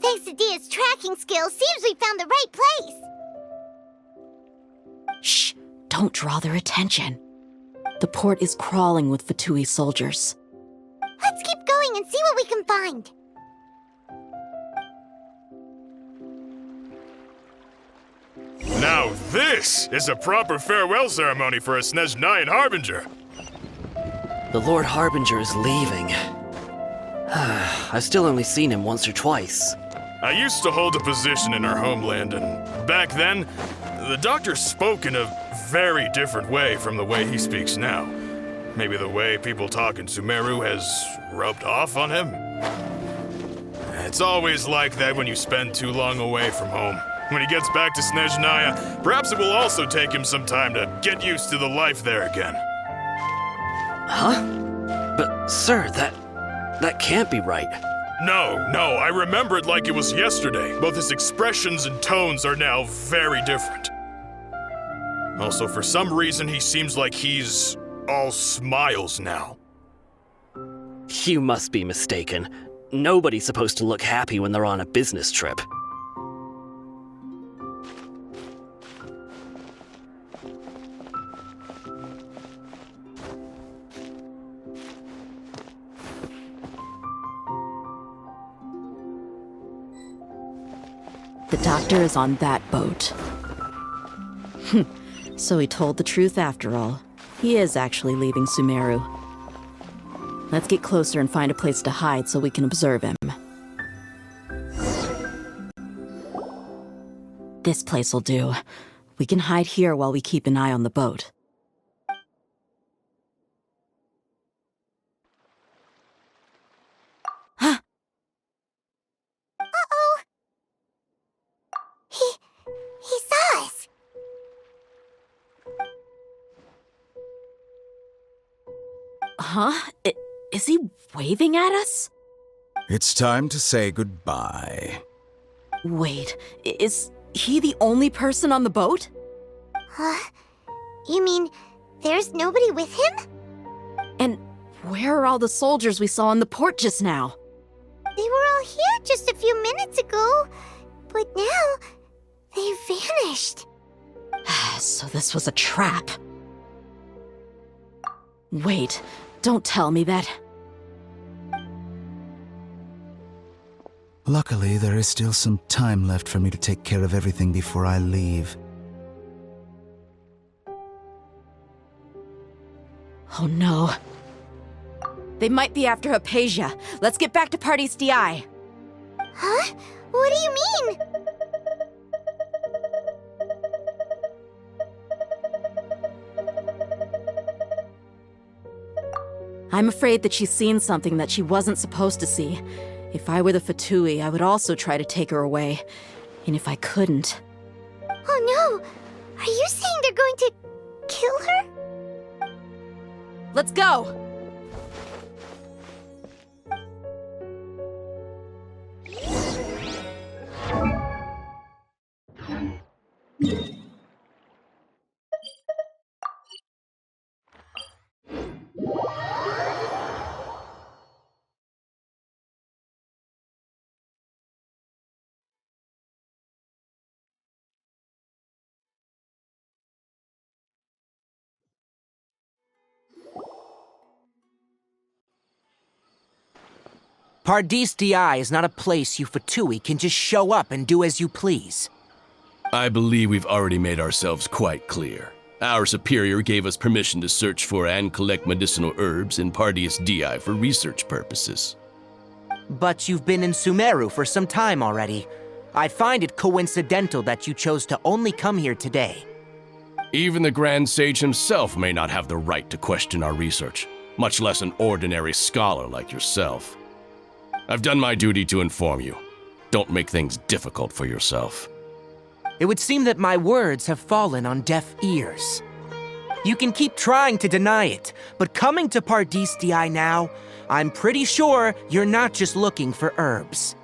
Thanks to Dia's tracking skills, seems we found the right place. Shh! Don't draw their attention. The port is crawling with Fatui soldiers. Let's keep going and see what we can find. Now this is a proper farewell ceremony for a Snezhnayan Harbinger. The Lord Harbinger is leaving. I've still only seen him once or twice. I used to hold a position in our homeland, and back then, the doctor spoke in a very different way from the way he speaks now. Maybe the way people talk in Sumeru has rubbed off on him? It's always like that when you spend too long away from home. When he gets back to Snezhnaya, perhaps it will also take him some time to get used to the life there again. Huh? But, sir, that can't be right. No, I remember it like it was yesterday. Both his expressions and tones are now very different. Also, for some reason, he seems like he's all smiles now. You must be mistaken. Nobody's supposed to look happy when they're on a business trip. The doctor is on that boat. So he told the truth after all. He is actually leaving Sumeru. Let's get closer and find a place to hide so we can observe him. This place will do. We can hide here while we keep an eye on the boat. Huh? Uh-oh. He saw us. Huh? Is he waving at us? It's time to say goodbye. Wait, is he the only person on the boat? Huh? You mean there's nobody with him? And where are all the soldiers we saw in the port just now? They were all here just a few minutes ago, but now they vanished. So this was a trap. Wait, don't tell me that. Luckily, there is still some time left for me to take care of everything before I leave. Oh no. They might be after Hypatia. Let's get back to Parte's DI. Huh? What do you mean? I'm afraid that she's seen something that she wasn't supposed to see. If I were the Fatui, I would also try to take her away. And if I couldn't... Oh no! Are you saying they're going to kill her? Let's go! Parte's DI is not a place you Fatui can just show up and do as you please. I believe we've already made ourselves quite clear. Our superior gave us permission to search for and collect medicinal herbs in Parte's DI for research purposes. But you've been in Sumeru for some time already. I find it coincidental that you chose to only come here today. Even the Grand Sage himself may not have the right to question our research, much less an ordinary scholar like yourself. I've done my duty to inform you. Don't make things difficult for yourself. It would seem that my words have fallen on deaf ears. You can keep trying to deny it, but coming to Parte's DI now, I'm pretty sure you're not just looking for herbs.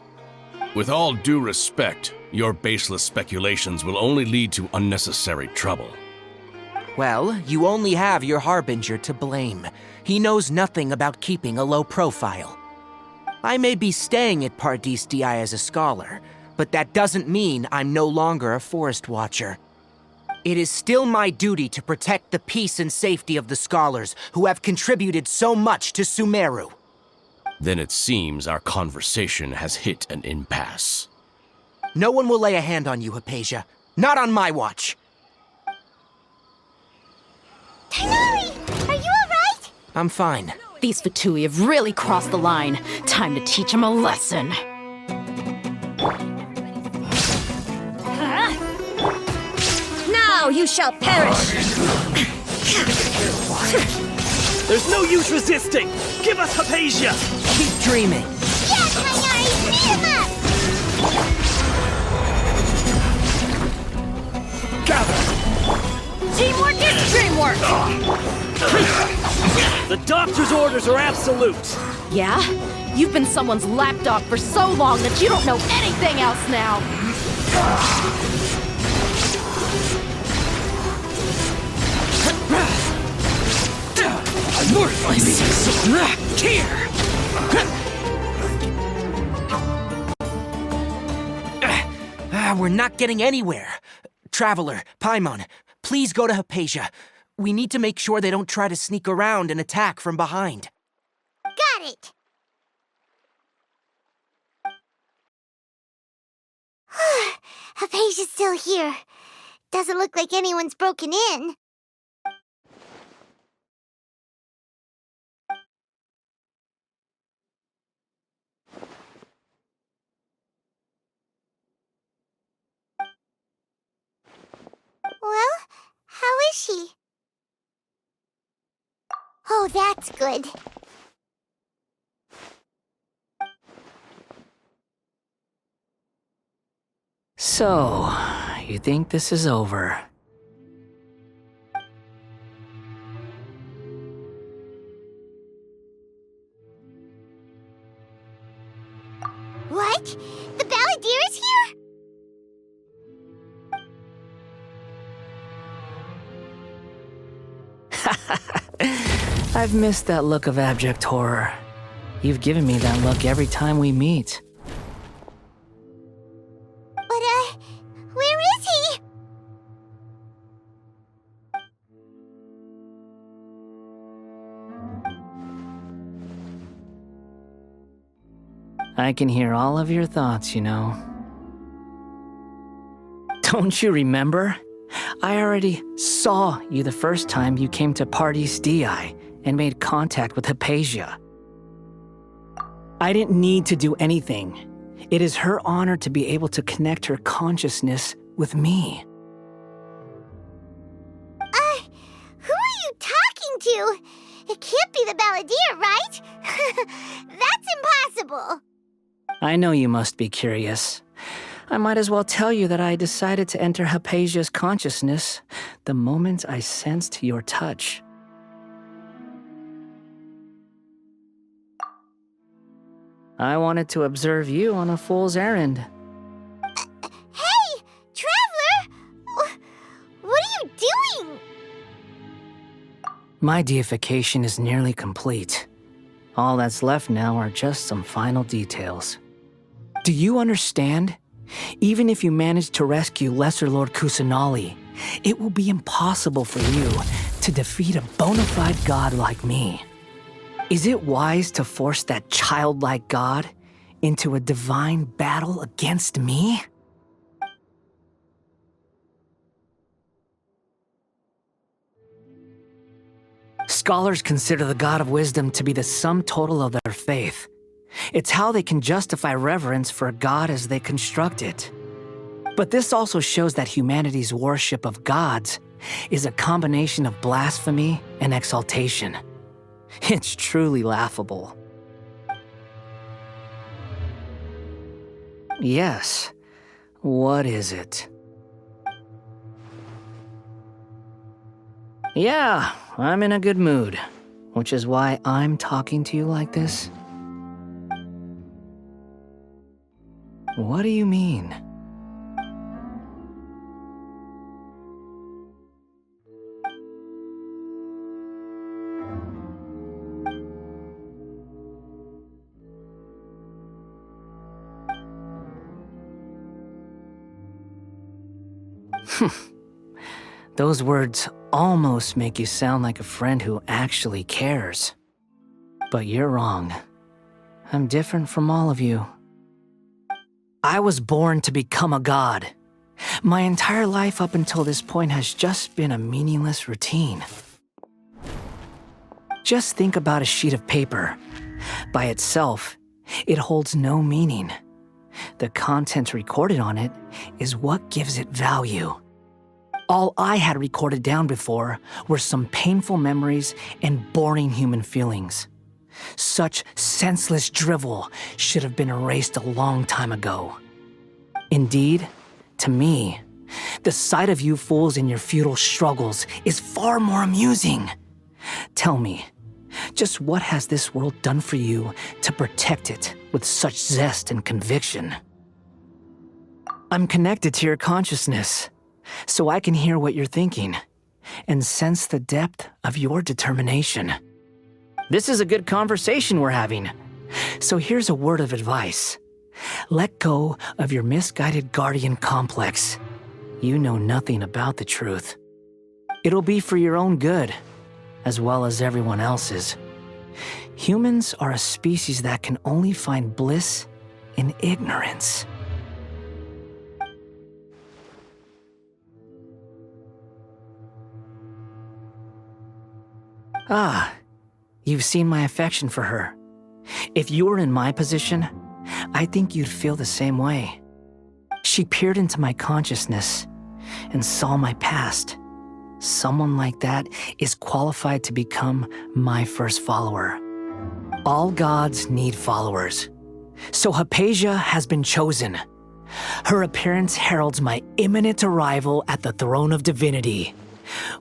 With all due respect, your baseless speculations will only lead to unnecessary trouble. Well, you only have your Harbinger to blame. He knows nothing about keeping a low profile. I may be staying at Parte as a scholar, but that doesn't mean I'm no longer a forest watcher. It is still my duty to protect the peace and safety of the scholars who have contributed so much to Sumeru. Then it seems our conversation has hit an impasse. No one will lay a hand on you, Hypatia. Not on my watch. Tighnari, are you alright? I'm fine. These Fatui have really crossed the line. Time to teach them a lesson. Now you shall perish! There's no use resisting! Give us Hypatia! Keep dreaming. Yes, Tighnari, beat him up! Gather! Teamwork is dreamwork! The doctor's orders are absolute! Yeah? You've been someone's lapdog for so long that you don't know anything else now! We're not getting anywhere. Traveler, Paimon, please go to Hypatia. We need to make sure they don't try to sneak around and attack from behind. Got it! Hypatia's still here. Doesn't look like anyone's broken in. Well, how is she? Oh, that's good. So, you think this is over? What? The Balladeer is here? I've missed that look of abject horror. You've given me that look every time we meet. But, where is he? I can hear all of your thoughts, you know. Don't you remember? I already saw you the first time you came to Parte and made contact with Hypatia. I didn't need to do anything. It is her honor to be able to connect her consciousness with me. Who are you talking to? It can't be the Balladeer, right? That's impossible. I know you must be curious. I might as well tell you that I decided to enter Hypatia's consciousness the moment I sensed your touch. I wanted to observe you on a fool's errand. Hey, Traveler! What are you doing? My deification is nearly complete. All that's left now are just some final details. Do you understand? Even if you manage to rescue Lesser Lord Kusanali, it will be impossible for you to defeat a bona fide god like me. Is it wise to force that childlike god into a divine battle against me? Scholars consider the God of Wisdom to be the sum total of their faith. It's how they can justify reverence for a god as they construct it. But this also shows that humanity's worship of gods is a combination of blasphemy and exaltation. It's truly laughable. Yes. What is it? Yeah, I'm in a good mood, which is why I'm talking to you like this. What do you mean? Those words almost make you sound like a friend who actually cares. But you're wrong. I'm different from all of you. I was born to become a god. My entire life up until this point has just been a meaningless routine. Just think about a sheet of paper. By itself, it holds no meaning. The content recorded on it is what gives it value. All I had recorded down before were some painful memories and boring human feelings. Such senseless drivel should have been erased a long time ago. Indeed, to me, the sight of you fools in your futile struggles is far more amusing. Tell me, just what has this world done for you to protect it with such zest and conviction? I'm connected to your consciousness, so I can hear what you're thinking and sense the depth of your determination. This is a good conversation we're having, so here's a word of advice. Let go of your misguided guardian complex. You know nothing about the truth. It'll be for your own good, as well as everyone else's. Humans are a species that can only find bliss in ignorance. Ah, you've seen my affection for her. If you were in my position, I think you'd feel the same way. She peered into my consciousness and saw my past. Someone like that is qualified to become my first follower. All gods need followers. So Hypatia has been chosen. Her appearance heralds my imminent arrival at the throne of divinity,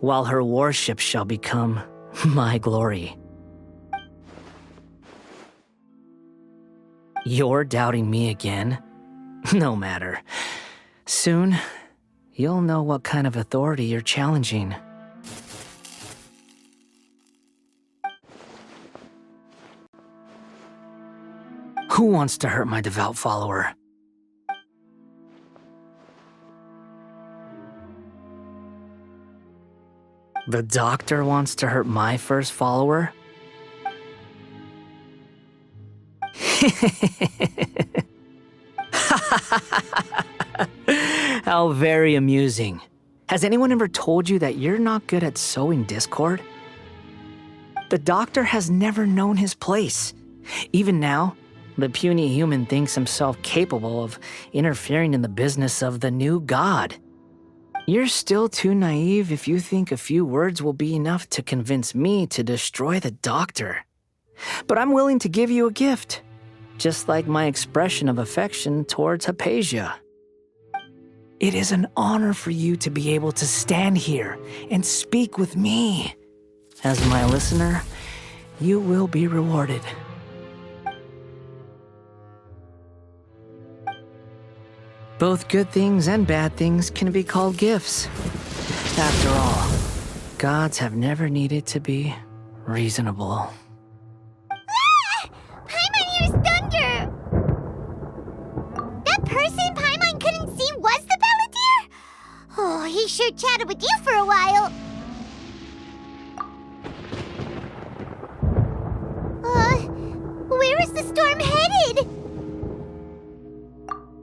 while her worship shall become my glory. You're doubting me again? No matter. Soon, you'll know what kind of authority you're challenging. Who wants to hurt my devout follower? The doctor wants to hurt my first follower? How very amusing. Has anyone ever told you that you're not good at sowing discord? The doctor has never known his place. Even now, the puny human thinks himself capable of interfering in the business of the new god. You're still too naive if you think a few words will be enough to convince me to destroy the doctor. But I'm willing to give you a gift, just like my expression of affection towards Hypatia. It is an honor for you to be able to stand here and speak with me. As my listener, you will be rewarded. Both good things and bad things can be called gifts. After all, gods have never needed to be reasonable. Ah! Paimon used thunder! That person Paimon couldn't see was the Balladeer? Oh, he sure chatted with you for a while. Where is the storm headed?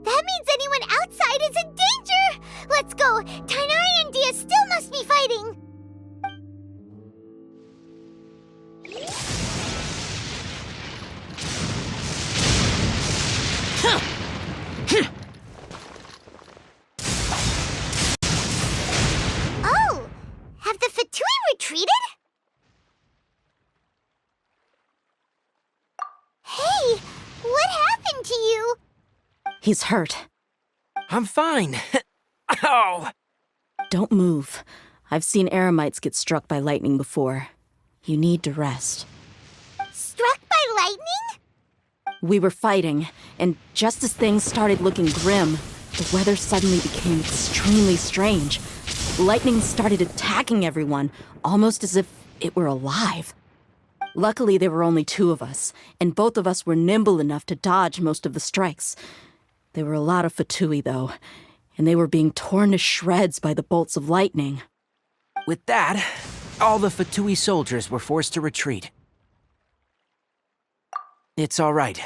That means anyone outside is in danger! Let's go! Tainari and Dia still must be fighting! Oh! Have the Fatui retreated? Hey! What happened to you? He's hurt. I'm fine. Ow! Don't move. I've seen eremites get struck by lightning before. You need to rest. Struck by lightning? We were fighting, and just as things started looking grim, the weather suddenly became extremely strange. Lightning started attacking everyone, almost as if it were alive. Luckily, there were only two of us, and both of us were nimble enough to dodge most of the strikes. There were a lot of Fatui, though, and they were being torn to shreds by the bolts of lightning. With that, all the Fatui soldiers were forced to retreat. It's all right.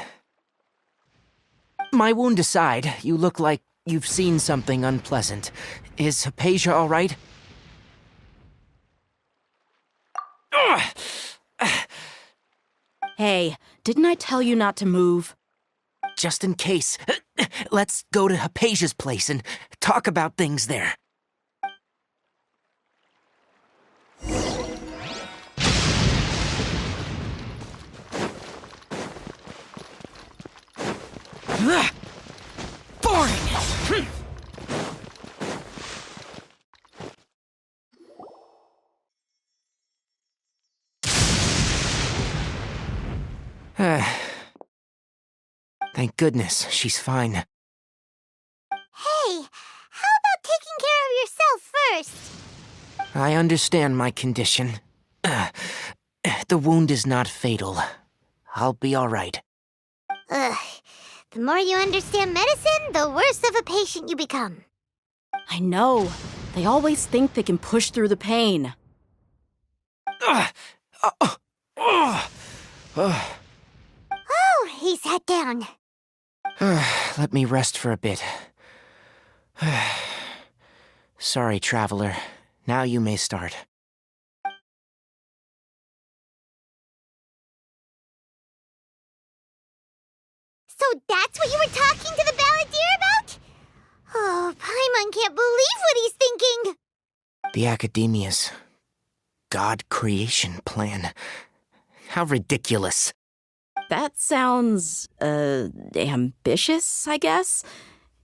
My wound aside, you look like you've seen something unpleasant. Is Hypatia all right? Hey, didn't I tell you not to move? Just in case, let's go to Hypatia's place and talk about things there. Boring! Thank goodness she's fine. Hey, how about taking care of yourself first? I understand my condition. The wound is not fatal. I'll be all right. Ugh. The more you understand medicine, the worse of a patient you become. I know. They always think they can push through the pain. Oh, he sat down. Let me rest for a bit. Sorry, traveler. Now you may start. So that's what you were talking to the balladeer about? Oh, Paimon can't believe what he's thinking. The Academia's God creation plan. How ridiculous. That sounds, ambitious, I guess?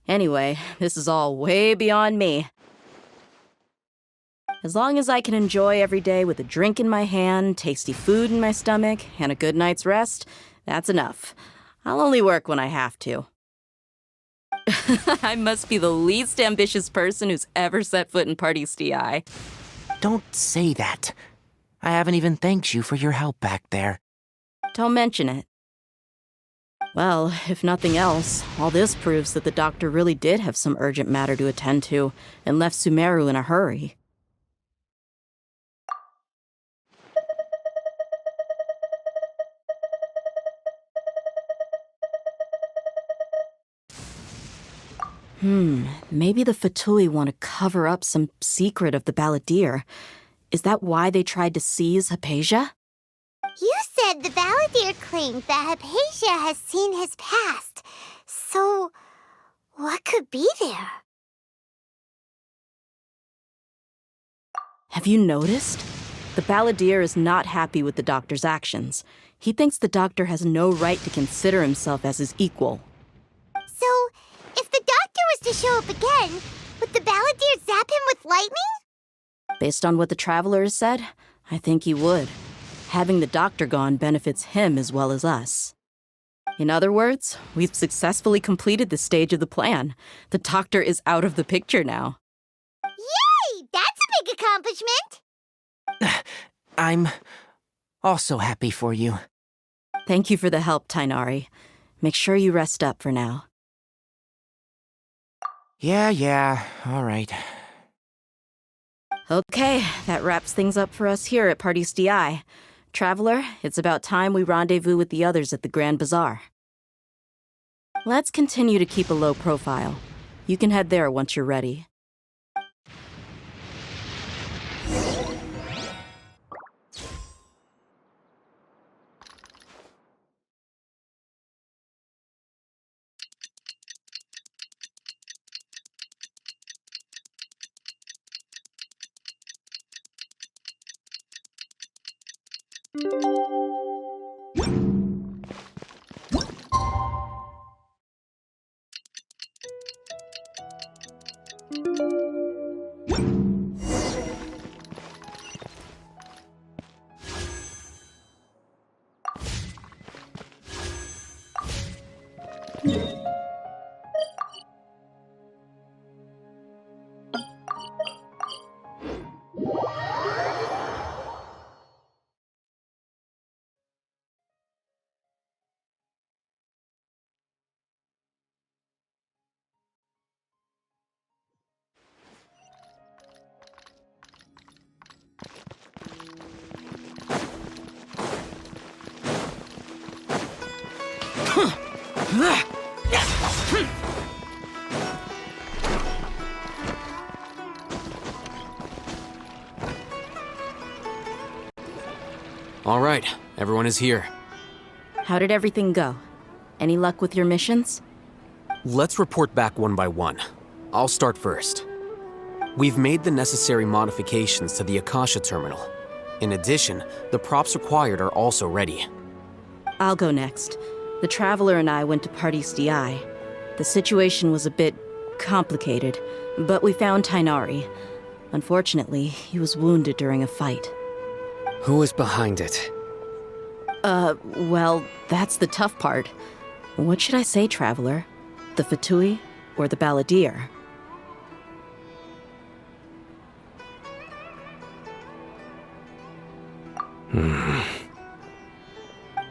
Anyway, this is all way beyond me. As long as I can enjoy every day with a drink in my hand, tasty food in my stomach, and a good night's rest, that's enough. I'll only work when I have to. I must be the least ambitious person who's ever set foot in Parte DI. Don't say that. I haven't even thanked you for your help back there. Don't mention it. Well, if nothing else, all this proves that the doctor really did have some urgent matter to attend to and left Sumeru in a hurry. Maybe the Fatui want to cover up some secret of the balladeer. Is that why they tried to seize Hypatia? You said the balladeer claimed that Hypatia has seen his past. So, what could be there? Have you noticed? The balladeer is not happy with the doctor's actions. He thinks the doctor has no right to consider himself as his equal. So, if the doctor was to show up again, would the balladeer zap him with lightning? Based on what the traveler has said, I think he would. Having the doctor gone benefits him as well as us. In other words, we've successfully completed this stage of the plan. The doctor is out of the picture now. Yay! That's a big accomplishment! I'm also happy for you. Thank you for the help, Tainari. Make sure you rest up for now. Yeah, all right. Okay, that wraps things up for us here at Parte DI. Traveler, it's about time we rendezvous with the others at the Grand Bazaar. Let's continue to keep a low profile. You can head there once you're ready. All right, everyone is here. How did everything go? Any luck with your missions? Let's report back one by one. I'll start first. We've made the necessary modifications to the Akasha terminal. In addition, the props required are also ready. I'll go next. The Traveler and I went to Party's DI. The situation was a bit complicated, but we found Tainari. Unfortunately, he was wounded during a fight. Who was behind it? Well, that's the tough part. What should I say, Traveler? The Fatui or the Balladeer?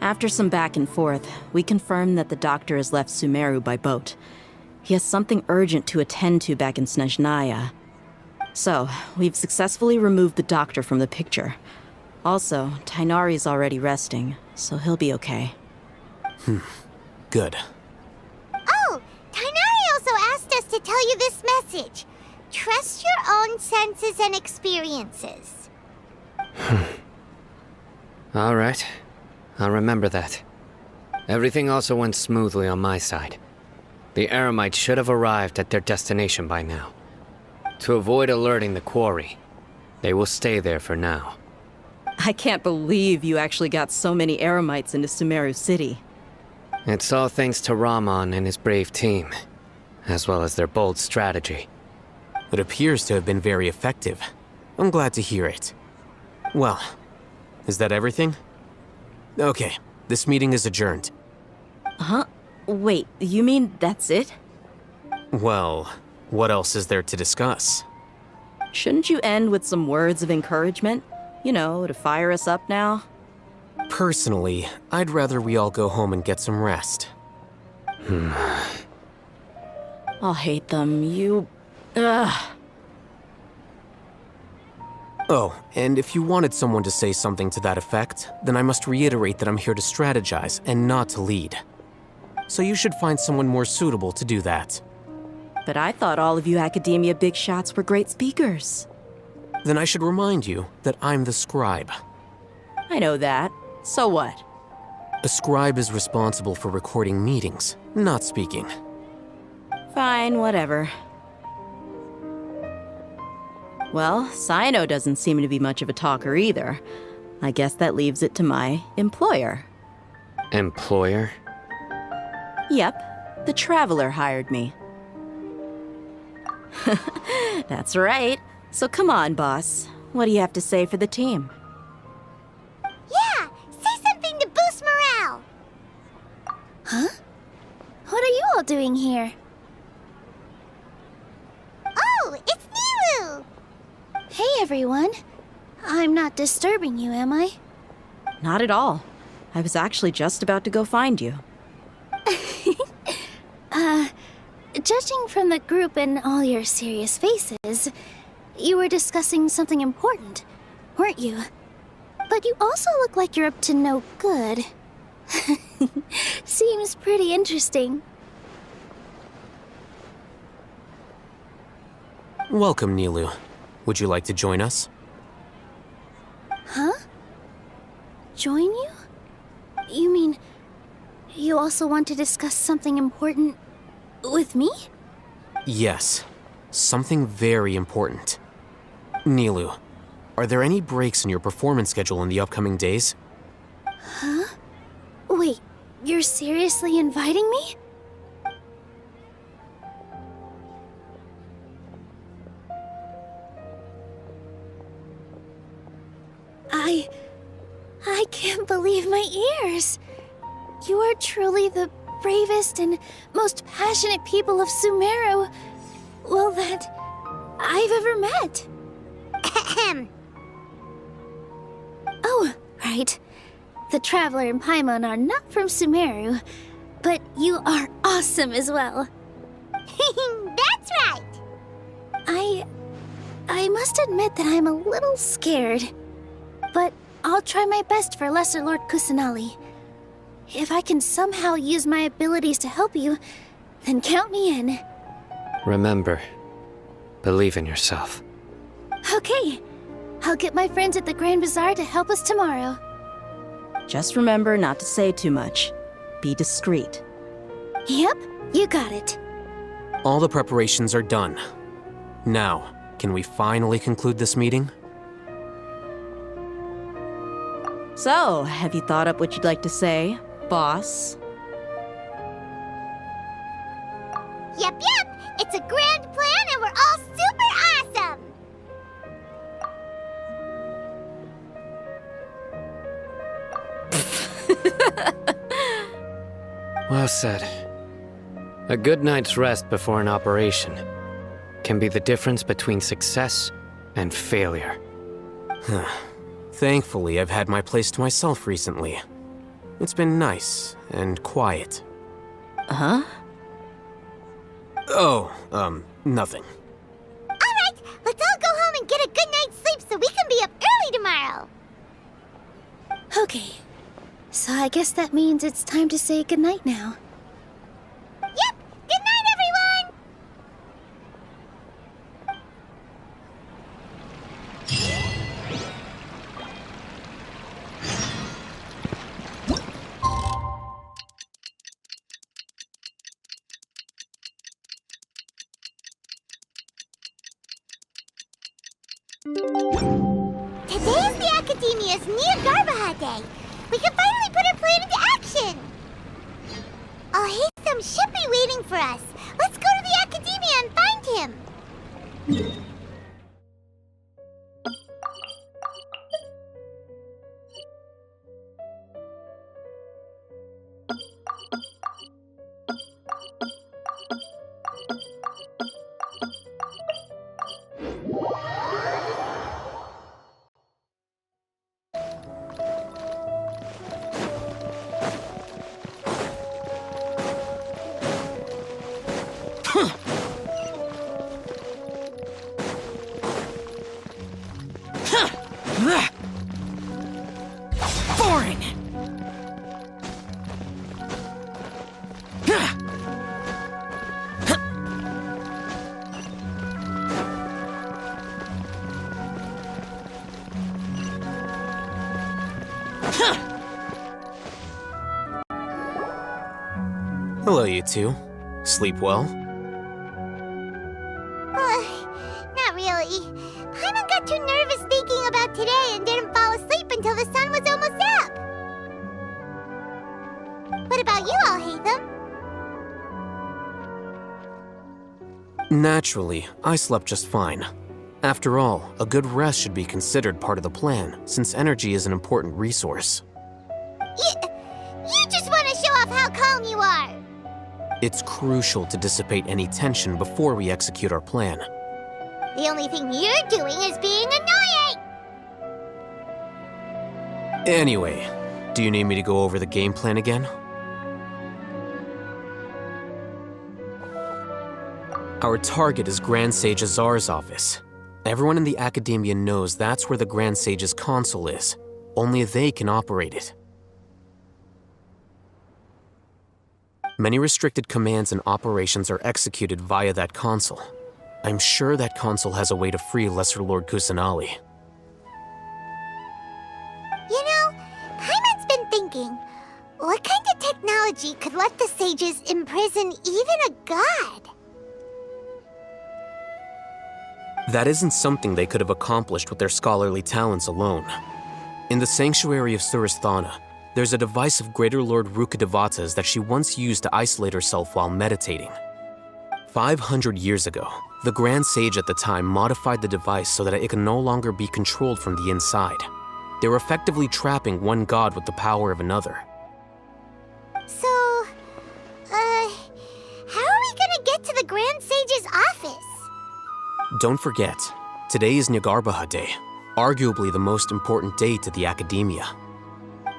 After some back and forth, we confirmed that the doctor has left Sumeru by boat. He has something urgent to attend to back in Snezhnaya. So, we've successfully removed the doctor from the picture. Also, Tainari's already resting, so he'll be okay. Good. Oh, Tainari also asked us to tell you this message. Trust your own senses and experiences. All right. I'll remember that. Everything also went smoothly on my side. The Eremites should have arrived at their destination by now. To avoid alerting the quarry, they will stay there for now. I can't believe you actually got so many Eremites into Sumeru City. It's all thanks to Rahman and his brave team, as well as their bold strategy. It appears to have been very effective. I'm glad to hear it. Well, is that everything? Okay, this meeting is adjourned. Huh? Wait, you mean that's it? Well, what else is there to discuss? Shouldn't you end with some words of encouragement? You know, to fire us up now? Personally, I'd rather we all go home and get some rest. I'll hate them, you... Ugh. Oh, and if you wanted someone to say something to that effect, then I must reiterate that I'm here to strategize and not to lead. So you should find someone more suitable to do that. But I thought all of you academia big shots were great speakers. Then I should remind you that I'm the scribe. I know that. So what? A scribe is responsible for recording meetings, not speaking. Fine, whatever. Well, Sino doesn't seem to be much of a talker either. I guess that leaves it to my employer. Employer? Yep, the Traveler hired me. That's right. So come on, boss. What do you have to say for the team? Yeah, say something to boost morale. Huh? What are you all doing here? Oh, it's Nilu! Hey, everyone. I'm not disturbing you, am I? Not at all. I was actually just about to go find you. Judging from the group and all your serious faces, you were discussing something important, weren't you? But you also look like you're up to no good. Seems pretty interesting. Welcome, Nilu. Would you like to join us? Huh? Join you? You mean, you also want to discuss something important with me? Yes. Something very important. Nilu, are there any breaks in your performance schedule in the upcoming days? Huh? Wait, you're seriously inviting me? I can't believe my ears. You are truly the bravest and most passionate people of Sumeru, well, that I've ever met. Ahem. Oh, right. The Traveler and Paimon are not from Sumeru, but you are awesome as well. That's right. I must admit that I'm a little scared, but I'll try my best for Lesser Lord Kusanali. If I can somehow use my abilities to help you, then count me in. Remember, believe in yourself. Okay. I'll get my friends at the Grand Bazaar to help us tomorrow. Just remember not to say too much. Be discreet. Yep, you got it. All the preparations are done. Now, can we finally conclude this meeting? So, have you thought up what you'd like to say, boss? Yep. It's a grand plan and we're all super awesome. Well said. A good night's rest before an operation can be the difference between success and failure. Thankfully, I've had my place to myself recently. It's been nice and quiet. Huh? Oh, nothing. Alright, let's all go home and get a good night's sleep so we can be up early tomorrow. Okay. So I guess that means it's time to say goodnight now. Yep, good night everyone! Today's the Academia's Neogarbaha Day. We can finally put our plan into action! Hatham should be waiting for us. Let's go to the Academia and find him. Boring! Hello, you two. Sleep well? Not really. Paimon got too nervous thinking about today and didn't fall asleep until the sun was almost up. What about you all, Hatham? Naturally, I slept just fine. After all, a good rest should be considered part of the plan, since energy is an important resource. You just want to show off how calm you are. It's crucial to dissipate any tension before we execute our plan. The only thing you're doing is being annoying! Anyway, do you need me to go over the game plan again? Our target is Grand Sage Azar's office. Everyone in the Academia knows that's where the Grand Sage's console is. Only they can operate it. Many restricted commands and operations are executed via that console. I'm sure that console has a way to free Lesser Lord Kusanali. You know, Paimon's been thinking, what kind of technology could let the sages imprison even a god? That isn't something they could have accomplished with their scholarly talents alone. In the Sanctuary of Surasthana, there's a device of Greater Lord Rukkhadevata's that she once used to isolate herself while meditating. 500 years ago, the Grand Sage at the time modified the device so that it can no longer be controlled from the inside. They were effectively trapping one god with the power of another. So, how are we gonna get to the Grand Sage's office? Don't forget, today is Neogarbaha Day, arguably the most important day to the Academia.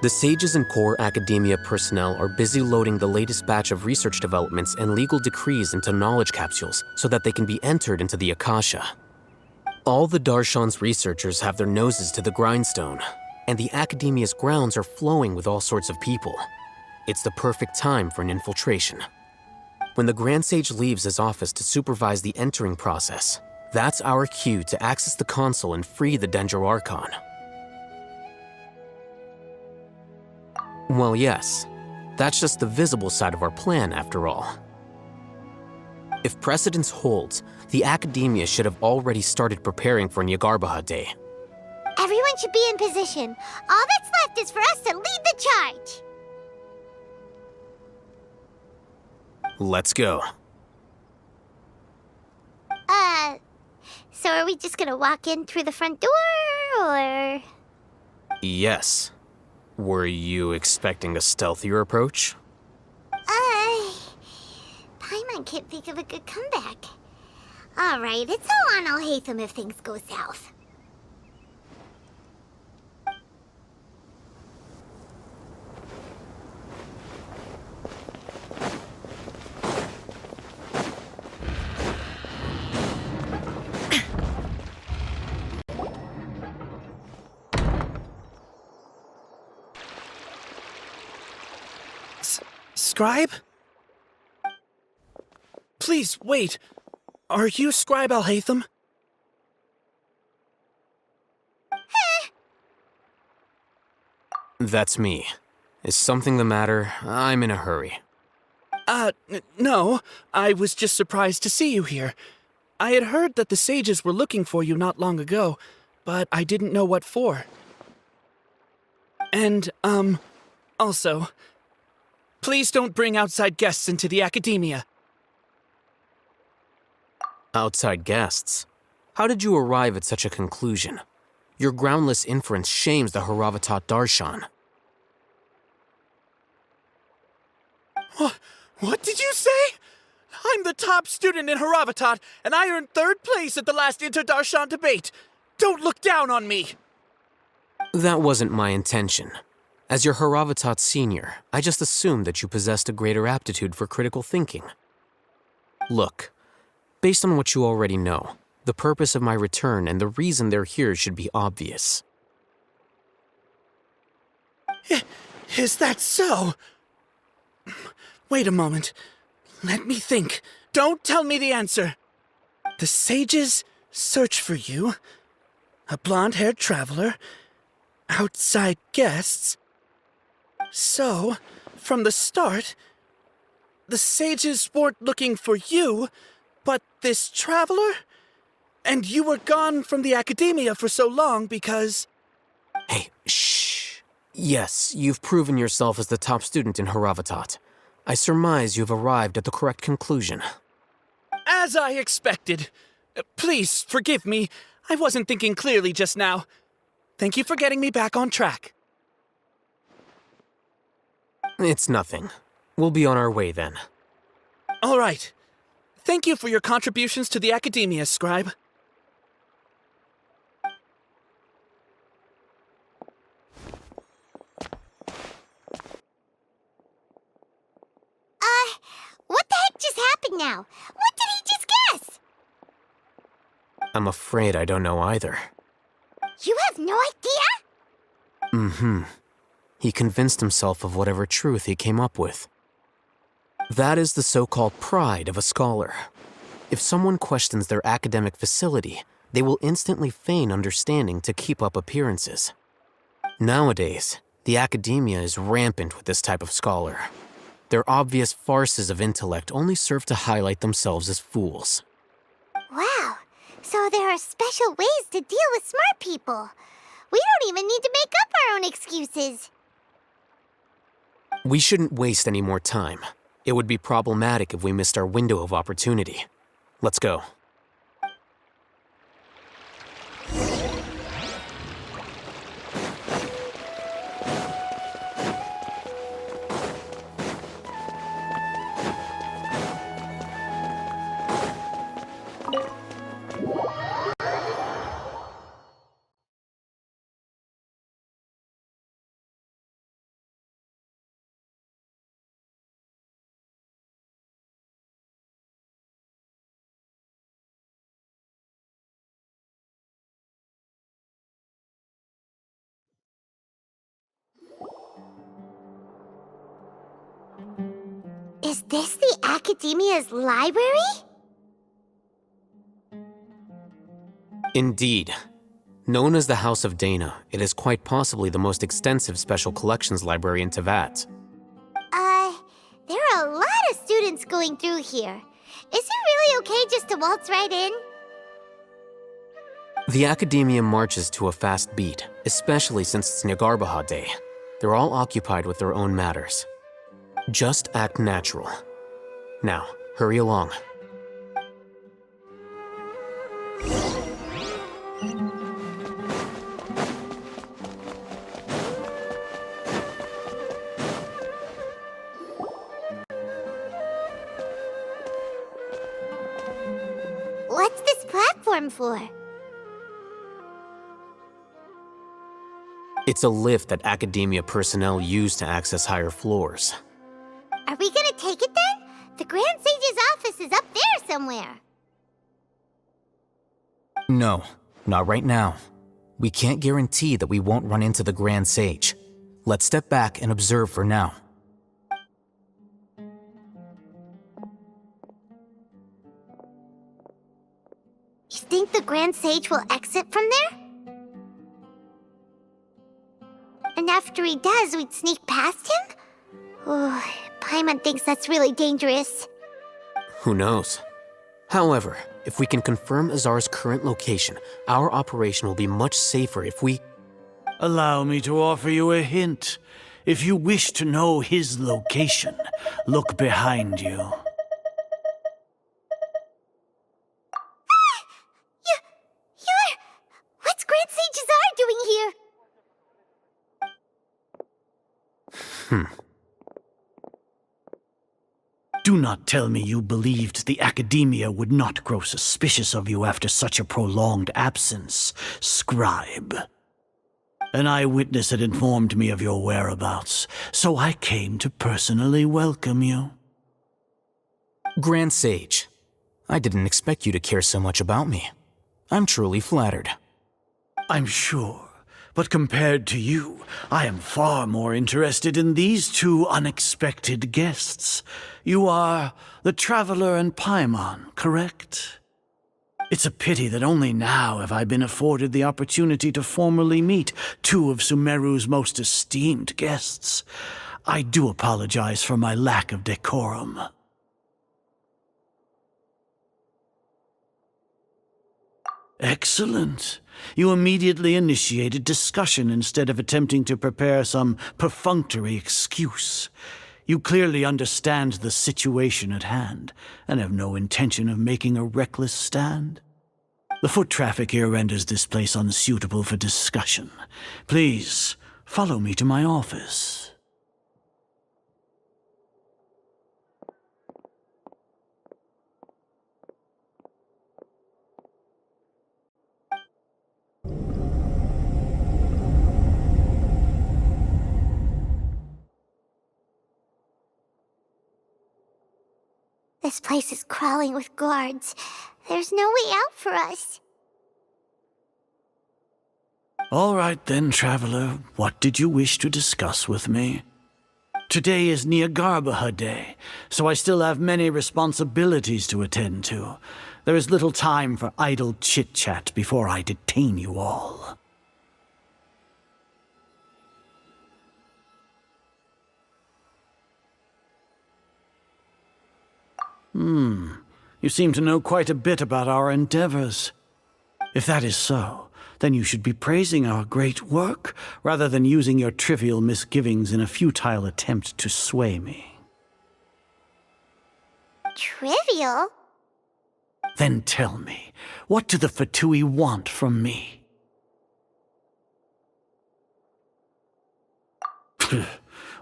The sages and core Academia personnel are busy loading the latest batch of research developments and legal decrees into knowledge capsules so that they can be entered into the Akasha. All the Darshan's researchers have their noses to the grindstone, and the Academia's grounds are flowing with all sorts of people. It's the perfect time for an infiltration. When the Grand Sage leaves his office to supervise the entering process, that's our cue to access the console and free the Dendro Archon. Well, yes. That's just the visible side of our plan, after all. If precedence holds, the Academia should have already started preparing for Nyagarbaha Day. Everyone should be in position. All that's left is for us to lead the charge. Let's go. So are we just gonna walk in through the front door, or...? Yes. Were you expecting a stealthier approach? Paimon can't think of a good comeback. Alright, it's all on Alhaitham if things go south. Scribe? Please, wait. Are you Scribe Alhaitham? That's me. Is something the matter? I'm in a hurry. No. I was just surprised to see you here. I had heard that the sages were looking for you not long ago, but I didn't know what for. And, also, please don't bring outside guests into the Academia. Outside guests? How did you arrive at such a conclusion? Your groundless inference shames the Haravatat Darshan. What did you say? I'm the top student in Haravatat, and I earned 3rd place at the last Inter-Darshan debate. Don't look down on me! That wasn't my intention. As your Haravatat senior, I just assumed that you possessed a greater aptitude for critical thinking. Look, based on what you already know, the purpose of my return and the reason they're here should be obvious. Is that so? Wait a moment. Let me think. Don't tell me the answer. The sages search for you. A blonde-haired traveler. Outside guests. So, from the start, the sages weren't looking for you, but this traveler? And you were gone from the Academia for so long because... Hey, shh. Yes, you've proven yourself as the top student in Haravatat. I surmise you've arrived at the correct conclusion. As I expected. Please, forgive me. I wasn't thinking clearly just now. Thank you for getting me back on track. It's nothing. We'll be on our way then. All right. Thank you for your contributions to the Academia, Scribe. What the heck just happened now? What did he just guess? I'm afraid I don't know either. You have no idea? Mm-hmm. He convinced himself of whatever truth he came up with. That is the so-called pride of a scholar. If someone questions their academic facility, they will instantly feign understanding to keep up appearances. Nowadays, the Academia is rampant with this type of scholar. Their obvious farces of intellect only serve to highlight themselves as fools. Wow, so there are special ways to deal with smart people. We don't even need to make up our own excuses. We shouldn't waste any more time. It would be problematic if we missed our window of opportunity. Let's go. Is this the Academia's library? Indeed. Known as the House of Dana, it is quite possibly the most extensive special collections library in Teyvat. There are a lot of students going through here. Is it really okay just to waltz right in? The Academia marches to a fast beat, especially since it's Nagarbaha Day. They're all occupied with their own matters. Just act natural. Now, hurry along. What's this platform for? It's a lift that Academia personnel use to access higher floors. Are we gonna take it then? The Grand Sage's office is up there somewhere. No, not right now. We can't guarantee that we won't run into the Grand Sage. Let's step back and observe for now. You think the Grand Sage will exit from there? And after he does, we'd sneak past him? Oh, Paimon thinks that's really dangerous. Who knows? However, if we can confirm Azar's current location, our operation will be much safer if we... Allow me to offer you a hint. If you wish to know his location, look behind you. What's Grand Sage Azar doing here? Do not tell me you believed the Academia would not grow suspicious of you after such a prolonged absence, scribe. An eyewitness had informed me of your whereabouts, so I came to personally welcome you. Grand Sage, I didn't expect you to care so much about me. I'm truly flattered. I'm sure, but compared to you, I am far more interested in these two unexpected guests. You are the Traveler and Paimon, correct? It's a pity that only now have I been afforded the opportunity to formally meet two of Sumeru's most esteemed guests. I do apologize for my lack of decorum. Excellent. You immediately initiated discussion instead of attempting to prepare some perfunctory excuse. You clearly understand the situation at hand, and have no intention of making a reckless stand. The foot traffic here renders this place unsuitable for discussion. Please, follow me to my office. This place is crawling with guards. There's no way out for us. All right then, Traveler. What did you wish to discuss with me? Today is Nagarbaha Day, so I still have many responsibilities to attend to. There is little time for idle chit-chat before I detain you all. You seem to know quite a bit about our endeavors. If that is so, then you should be praising our great work, rather than using your trivial misgivings in a futile attempt to sway me. Trivial? Then tell me, what do the Fatui want from me?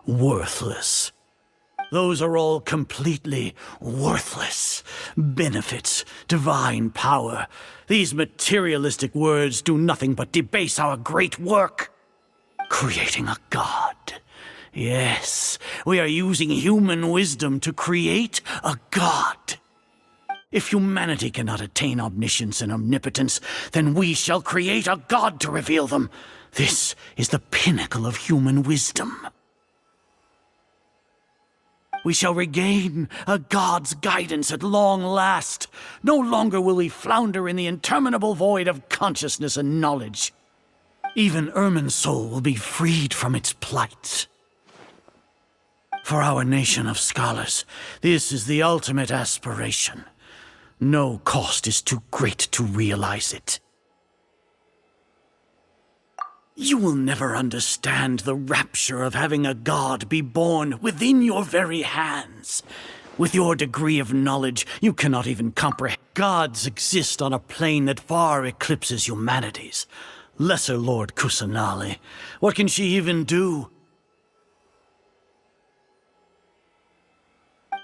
Worthless. Those are all completely worthless. Benefits, divine power. These materialistic words do nothing but debase our great work. Creating a god. Yes, we are using human wisdom to create a god. If humanity cannot attain omniscience and omnipotence, then we shall create a god to reveal them. This is the pinnacle of human wisdom. We shall regain a god's guidance at long last. No longer will we flounder in the interminable void of consciousness and knowledge. Even Ermin's soul will be freed from its plight. For our nation of scholars, this is the ultimate aspiration. No cost is too great to realize it. You will never understand the rapture of having a god be born within your very hands. With your degree of knowledge, you cannot even comprehend. Gods exist on a plane that far eclipses humanity's. Lesser Lord Kusanali, what can she even do?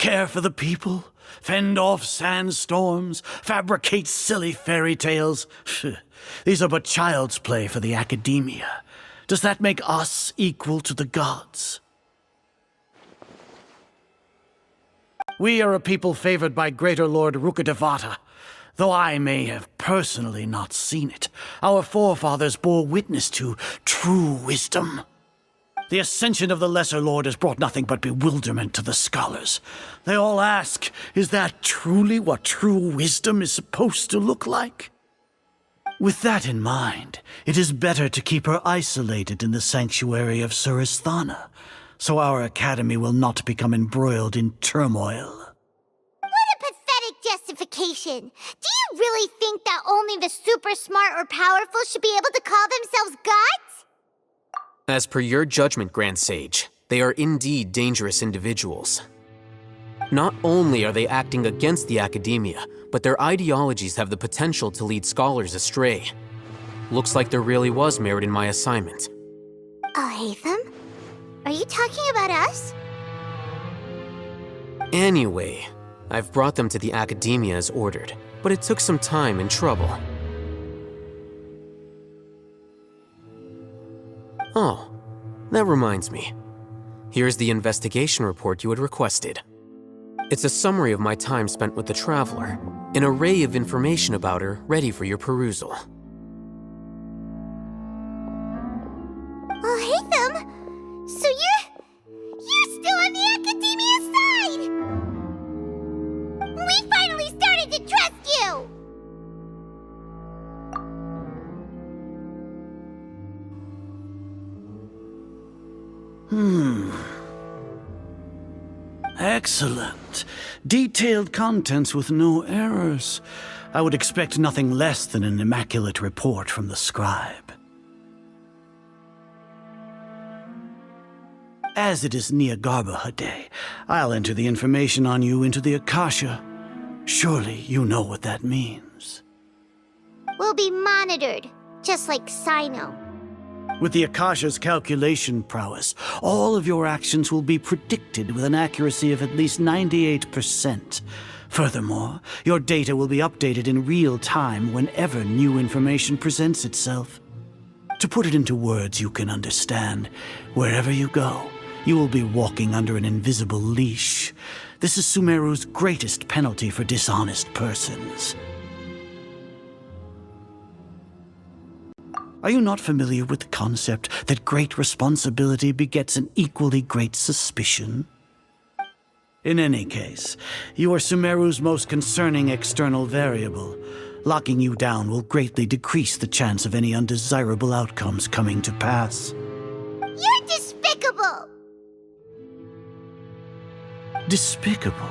Care for the people? Fend off sandstorms? Fabricate silly fairy tales? These are but child's play for the academia. Does that make us equal to the gods? We are a people favored by Greater Lord Rukadevata. Though I may have personally not seen it, our forefathers bore witness to true wisdom. The ascension of the Lesser Lord has brought nothing but bewilderment to the scholars. They all ask, is that truly what true wisdom is supposed to look like? With that in mind, it is better to keep her isolated in the sanctuary of Suristhana, so our academy will not become embroiled in turmoil. What a pathetic justification! Do you really think that only the super smart or powerful should be able to call themselves gods? As per your judgment, Grand Sage, they are indeed dangerous individuals. Not only are they acting against the academia, but their ideologies have the potential to lead scholars astray. Looks like there really was merit in my assignment. Oh, Hatham? Are you talking about us? Anyway, I've brought them to the academia as ordered, but it took some time and trouble. Oh, that reminds me. Here's the investigation report you had requested. It's a summary of my time spent with the Traveler, an array of information about her ready for your perusal. Oh, Hatham! So you're still on the academia side! We finally started to trust you! Excellent. Detailed contents with no errors. I would expect nothing less than an immaculate report from the scribe. As it is Niagarbaha Day, I'll enter the information on you into the Akasha. Surely you know what that means. We'll be monitored, just like Sino. With the Akasha's calculation prowess, all of your actions will be predicted with an accuracy of at least 98%. Furthermore, your data will be updated in real time whenever new information presents itself. To put it into words you can understand, wherever you go, you will be walking under an invisible leash. This is Sumeru's greatest penalty for dishonest persons. Are you not familiar with the concept that great responsibility begets an equally great suspicion? In any case, you are Sumeru's most concerning external variable. Locking you down will greatly decrease the chance of any undesirable outcomes coming to pass. You're despicable! Despicable?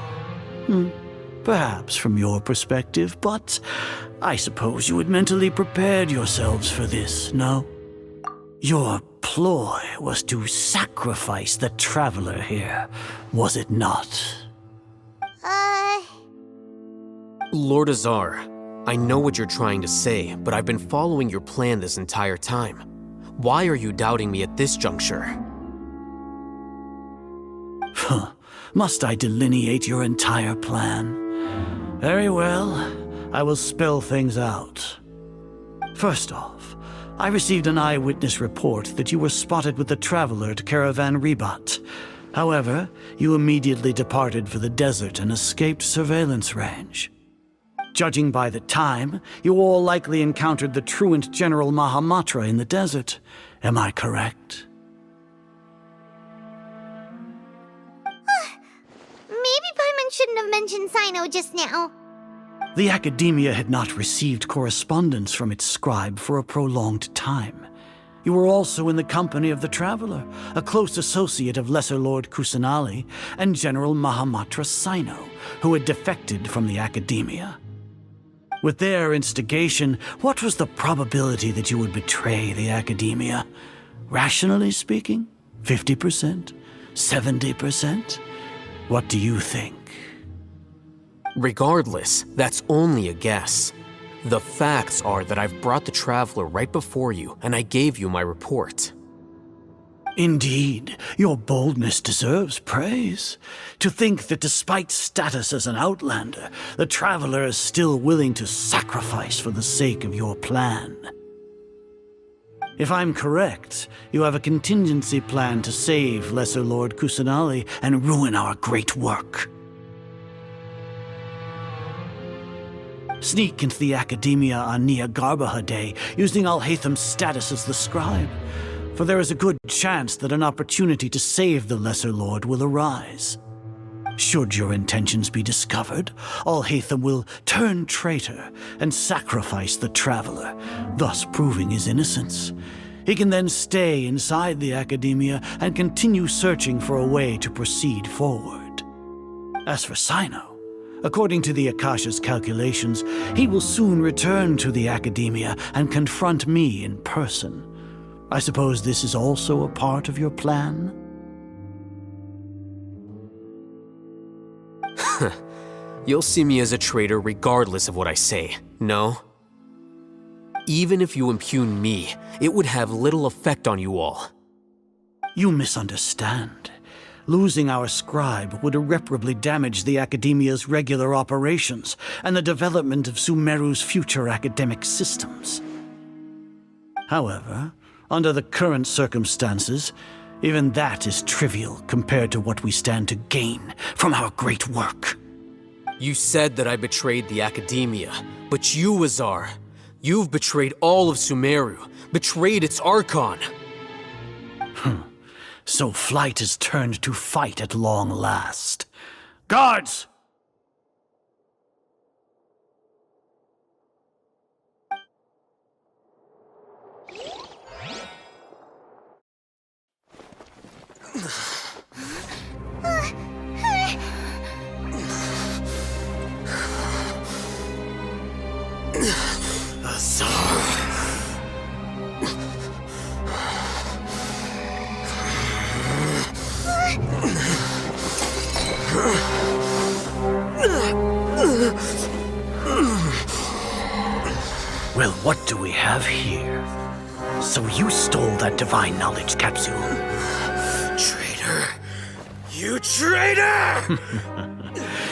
Perhaps from your perspective, but I suppose you had mentally prepared yourselves for this, no? Your ploy was to sacrifice the Traveler here, was it not? Lord Azar, I know what you're trying to say, but I've been following your plan this entire time. Why are you doubting me at this juncture? Must I delineate your entire plan? Very well, I will spell things out. First off, I received an eyewitness report that you were spotted with the Traveler at Caravan Ribat. However, you immediately departed for the desert and escaped surveillance range. Judging by the time, you all likely encountered the truant General Mahamatra in the desert. Am I correct? shouldn't have mentioned Sino just now. The Academia had not received correspondence from its scribe for a prolonged time. You were also in the company of the Traveler, a close associate of Lesser Lord Kusanali and General Mahamatra Sino, who had defected from the Academia. With their instigation, what was the probability that you would betray the Academia? Rationally speaking, 50%? 70%? What do you think? Regardless, that's only a guess. The facts are that I've brought the Traveler right before you, and I gave you my report. Indeed, your boldness deserves praise. To think that despite status as an outlander, the Traveler is still willing to sacrifice for the sake of your plan. If I'm correct, you have a contingency plan to save Lesser Lord Kusanali and ruin our great work. Sneak into the Academia on Niagarbaha Day, using Alhaitham's status as the scribe, for there is a good chance that an opportunity to save the Lesser Lord will arise. Should your intentions be discovered, Alhaitham will turn traitor and sacrifice the Traveler, thus proving his innocence. He can then stay inside the Academia and continue searching for a way to proceed forward. As for Sino, according to the Akasha's calculations, he will soon return to the Academia and confront me in person. I suppose this is also a part of your plan? You'll see me as a traitor regardless of what I say, no? Even if you impugn me, it would have little effect on you all. You misunderstand. Losing our scribe would irreparably damage the Academia's regular operations and the development of Sumeru's future academic systems. However, under the current circumstances, even that is trivial compared to what we stand to gain from our great work. You said that I betrayed the Academia, but you, Azar, you've betrayed all of Sumeru, betrayed its Archon. So flight has turned to fight at long last. Guards! Well, what do we have here? So you stole that divine knowledge capsule. Traitor! You traitor!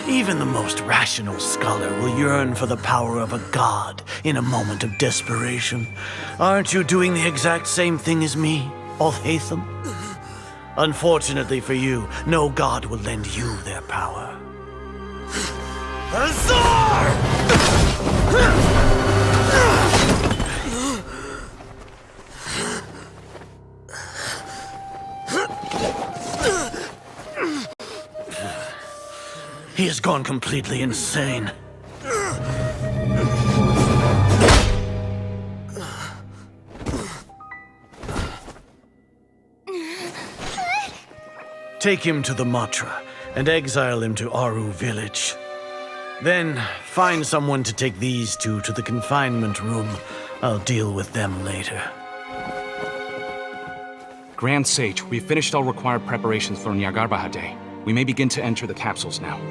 Even the most rational scholar will yearn for the power of a god in a moment of desperation. Aren't you doing the exact same thing as me, Alhaitham? Unfortunately for you, no god will lend you their power. Azar! He has gone completely insane. Take him to the Matra and exile him to Aru village. Then find someone to take these two to the confinement room. I'll deal with them later. Grand Sage, we've finished all required preparations for Niagarbaha Day. We may begin to enter the capsules now.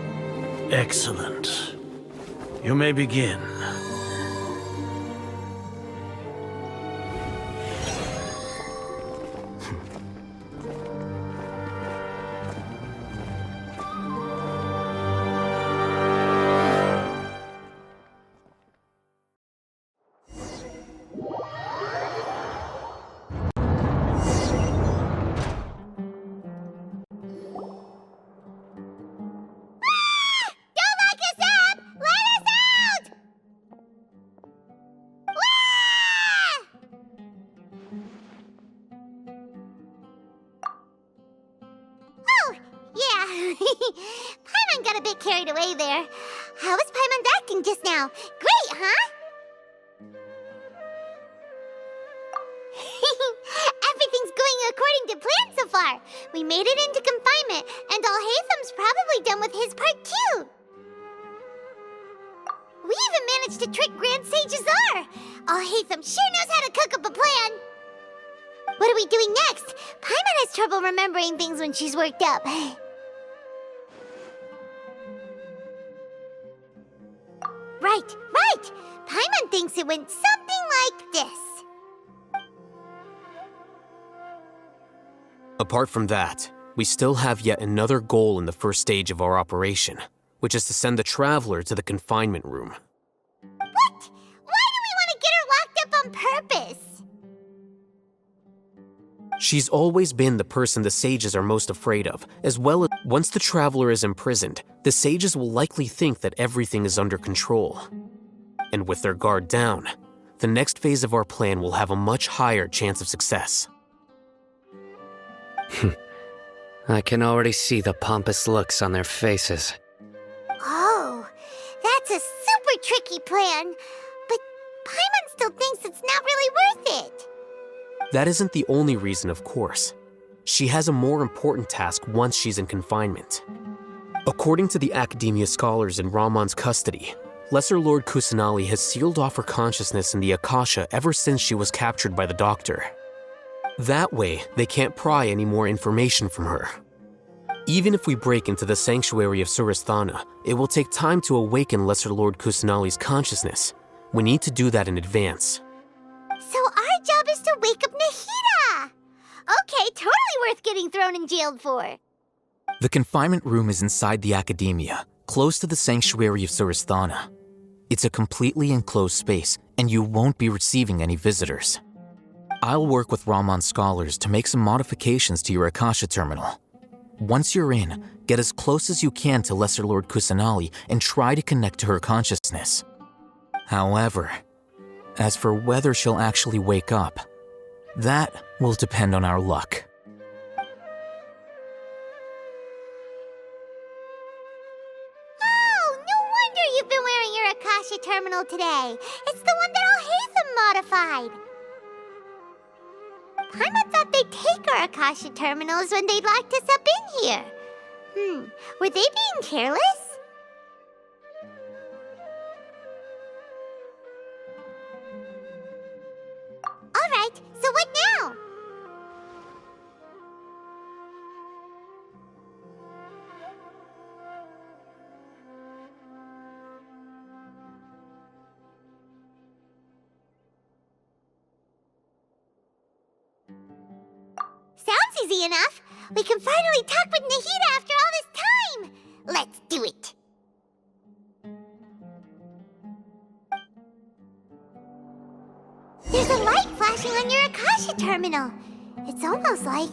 Excellent. You may begin. Paimon got a bit carried away there. How was Paimon acting just now? Great, huh? Everything's going according to plan so far. We made it into confinement, and Alhaitham's probably done with his part too. We even managed to trick Grand Sage Azar. Alhaitham sure knows how to cook up a plan. What are we doing next? Paimon has trouble remembering things when she's worked up. Right. Paimon thinks it went something like this. Apart from that, we still have yet another goal in the first stage of our operation, which is to send the Traveler to the confinement room. What? Why do we want to get her locked up on purpose? She's always been the person the sages are most afraid of, as well as once the Traveler is imprisoned, the sages will likely think that everything is under control. And with their guard down, the next phase of our plan will have a much higher chance of success. I can already see the pompous looks on their faces. Oh, that's a super tricky plan. But Paimon still thinks it's not really worth it. That isn't the only reason, of course. She has a more important task once she's in confinement. According to the Academia scholars in Ramon's custody, Lesser Lord Kusanali has sealed off her consciousness in the Akasha ever since she was captured by the Doctor. That way, they can't pry any more information from her. Even if we break into the sanctuary of Suristhana, it will take time to awaken Lesser Lord Kusanali's consciousness. We need to do that in advance. So our job is to wake up Nahida! Okay, totally worth getting thrown in jail for. The confinement room is inside the Academia, close to the sanctuary of Suristhana. It's a completely enclosed space, and you won't be receiving any visitors. I'll work with Ramon's scholars to make some modifications to your Akasha terminal. Once you're in, get as close as you can to Lesser Lord Kusanali and try to connect to her consciousness. However, as for whether she'll actually wake up, that will depend on our luck. Oh, no wonder you've been wearing your Akasha terminal today. It's the one that Alhaitham modified. Paimon thought they'd take our Akasha terminals when they locked us up in here. Were they being careless? Alright, so what now? Sounds easy enough. We can finally talk with Nahida after all this time. Let's do it. There's a light flashing on your Akasha terminal. It's almost like...